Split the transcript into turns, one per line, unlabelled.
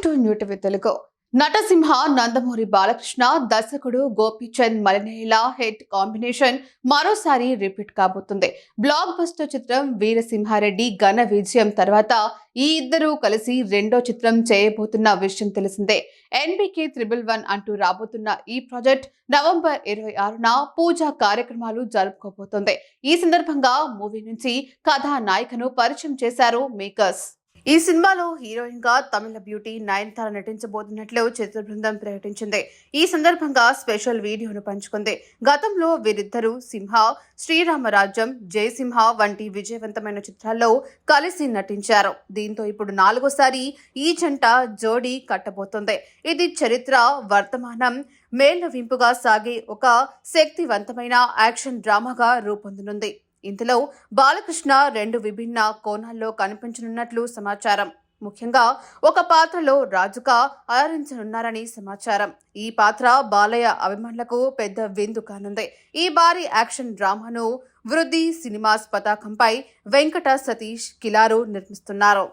To new TV Telugu. నటసింహ నందమూరి బాలకృష్ణ, దర్శకుడు గోపీచంద్ మలినేనిల హిట్ కాంబినేషన్ మరోసారి రిపీట్ కాబోతుంది. బ్లాక్ బస్టర్ చిత్రం వీరసింహారెడ్డి ఘన విజయం తర్వాత ఈ ఇద్దరు కలిసి రెండో చిత్రం చేయబోతున్న విషయం తెలిసిందే. NBK 111 అంటూ రాబోతున్న ఈ ప్రాజెక్ట్ నవంబర్ 26న పూజా కార్యక్రమాలు జరుపుకోబోతోంది. ఈ సందర్భంగా మూవీ నుంచి కథానాయికను పరిచయం చేశారు మేకర్స్. ఈ సినిమాలో హీరోయిన్ గా తమిళ బ్యూటీ నయనతార నటించబోతున్నట్లు చిత్ర బృందం ప్రకటించింది. ఈ సందర్భంగా స్పెషల్ వీడియోను పంచుకుంది. గతంలో వీరిద్దరూ సింహ, శ్రీరామరాజ్యం, జయసింహ వంటి విజయవంతమైన చిత్రాల్లో కలిసి నటించారు. దీంతో ఇప్పుడు 4వసారి ఈ జంట జోడీ కట్టబోతోంది. ఇది చరిత్ర, వర్తమానం మేళవింపుగా సాగే ఒక శక్తివంతమైన యాక్షన్ డ్రామాగా రూపొందనుంది. ఇందులో బాలకృష్ణ 2 విభిన్న కోణాల్లో కనిపించనున్నట్లు సమాచారం. ముఖ్యంగా ఒక పాత్రలో రాజుగా అలరించనున్నారని సమాచారం. ఈ పాత్ర బాలయ్య అభిమానులకు పెద్ద విందు కానుంది. ఈ భారీ యాక్షన్ డ్రామాను వృద్ధి సినిమాస్ పతాకంపై వెంకట సతీష్ కిలారు నిర్మిస్తున్నారు.